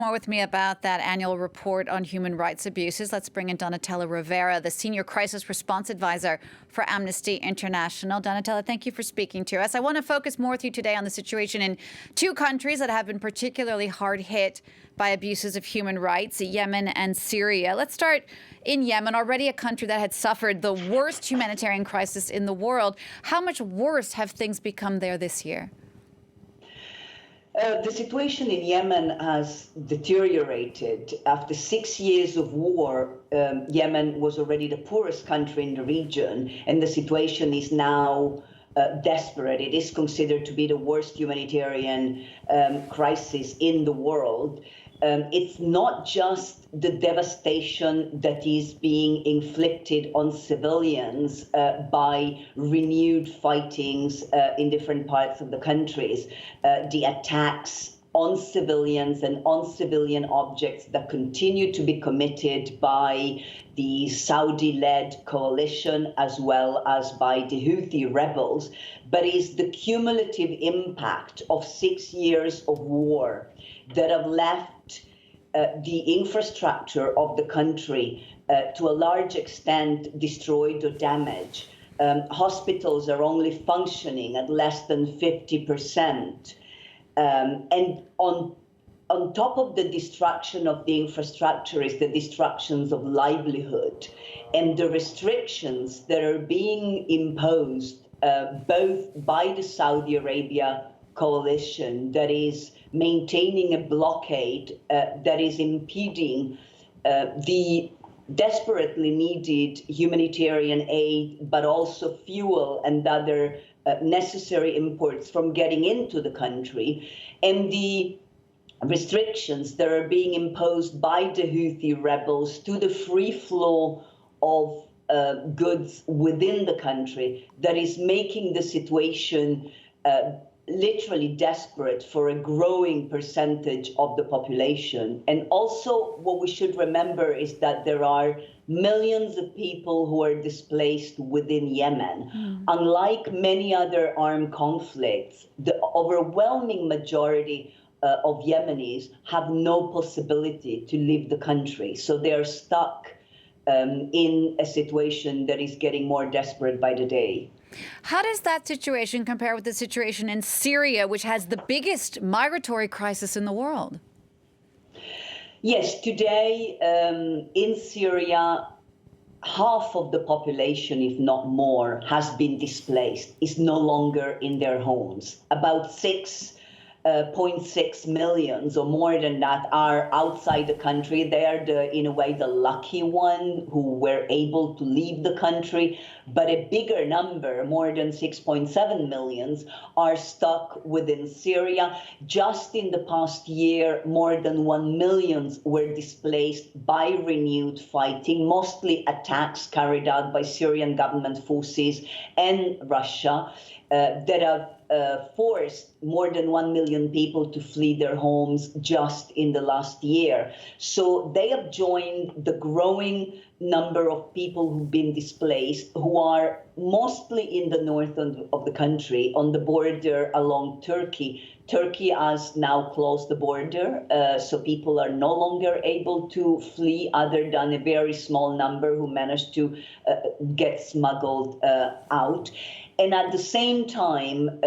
More with me about that annual report on human rights abuses. Let's bring in Donatella Rivera, the Senior Crisis Response Advisor for Amnesty International. Donatella, thank you for speaking to us. I want to focus more with you today on the situation in two countries that have been particularly hard hit by abuses of human rights, Yemen and Syria. Let's start in Yemen, already a country that had suffered the worst humanitarian crisis in the world. How much worse have things become there this year? The situation in Yemen has deteriorated. After 6 years of war, Yemen was already the poorest country in the region, and the situation is now desperate. It is considered to be the worst humanitarian crisis in the world. It's not just the devastation that is being inflicted on civilians by renewed fightings in different parts of the countries. The attacks on civilians and on civilian objects that continue to be committed by the Saudi-led coalition as well as by the Houthi rebels, but is the cumulative impact of 6 years of war that have left the infrastructure of the country to a large extent destroyed or damaged. Hospitals are only functioning at less than 50%. And on top of the destruction of the infrastructure is the destructions of livelihood and the restrictions that are being imposed both by the Saudi Arabia coalition that is maintaining a blockade that is impeding the desperately needed humanitarian aid, but also fuel and other necessary imports from getting into the country, and the restrictions that are being imposed by the Houthi rebels to the free flow of goods within the country that is making the situation literally desperate for a growing percentage of the population. And also what we should remember is that there are millions of people who are displaced within Yemen. Unlike many other armed conflicts, the overwhelming majority of Yemenis have no possibility to leave the country. So they are stuck in a situation that is getting more desperate by the day. How does that situation compare with the situation in Syria, which has the biggest migratory crisis in the world? Yes, today in Syria, half of the population, if not more, has been displaced, is no longer in their homes. About 6.6 million or more than that are outside the country. They are, in a way, the lucky one who were able to leave the country. But a bigger number, more than 6.7 million, are stuck within Syria. Just in the past year, more than 1 million were displaced by renewed fighting, mostly attacks carried out by Syrian government forces and Russia that have forced more than 1 million people to flee their homes just in the last year. So they have joined the growing number of people who've been displaced, who are mostly in the north of the country, on the border along Turkey. Turkey has now closed the border, so people are no longer able to flee, other than a very small number who managed to get smuggled out. And at the same time,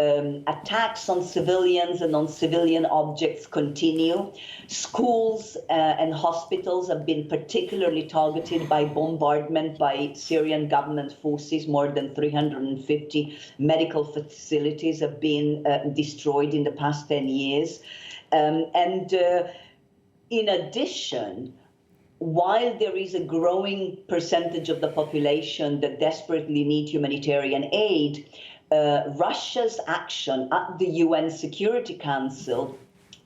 attacks on civilians and on civilian objects continue. Schools and hospitals have been particularly targeted by bombardment by Syrian government forces. More than 350 medical facilities have been destroyed in the past 10 years. In addition, while there is a growing percentage of the population that desperately need humanitarian aid, Russia's action at the UN Security Council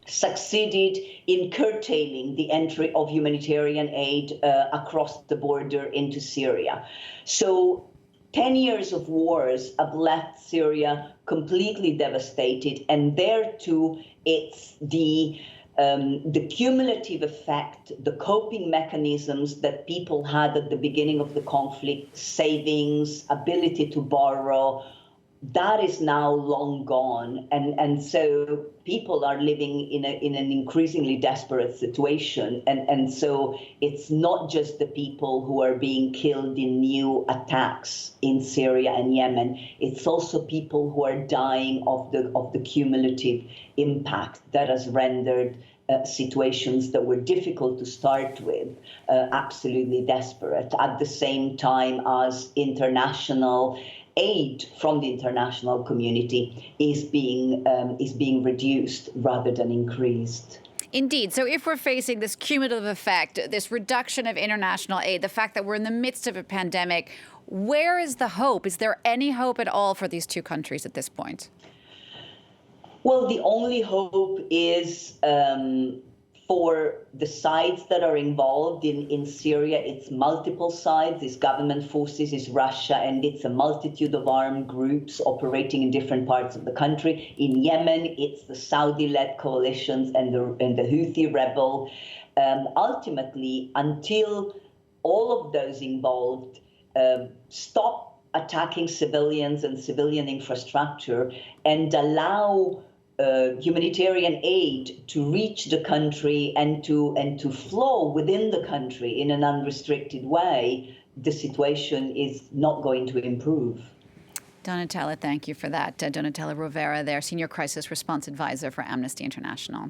succeeded in curtailing the entry of humanitarian aid across the border into Syria. So 10 years of wars have left Syria completely devastated, and there too it's the cumulative effect, the coping mechanisms that people had at the beginning of the conflict, savings, ability to borrow, that is now long gone, and so people are living in an increasingly desperate situation, and so it's not just the people who are being killed in new attacks in Syria and Yemen. It's also people who are dying of the cumulative impact that has rendered situations that were difficult to start with absolutely desperate. At the same time as international aid from the international community is being reduced rather than increased. Indeed. So if we're facing this cumulative effect, this reduction of international aid, the fact that we're in the midst of a pandemic, where is the hope? Is there any hope at all for these two countries at this point? Well, the only hope is for the sides that are involved in Syria. It's multiple sides, it's government forces, it's Russia, and it's a multitude of armed groups operating in different parts of the country. In Yemen, it's the Saudi-led coalitions and the Houthi rebel. Ultimately, until all of those involved stop attacking civilians and civilian infrastructure and allow humanitarian aid to reach the country and to flow within the country in an unrestricted way, the situation is not going to improve. Donatella, thank you for that. Donatella Rovera there, Senior Crisis Response Advisor for Amnesty International.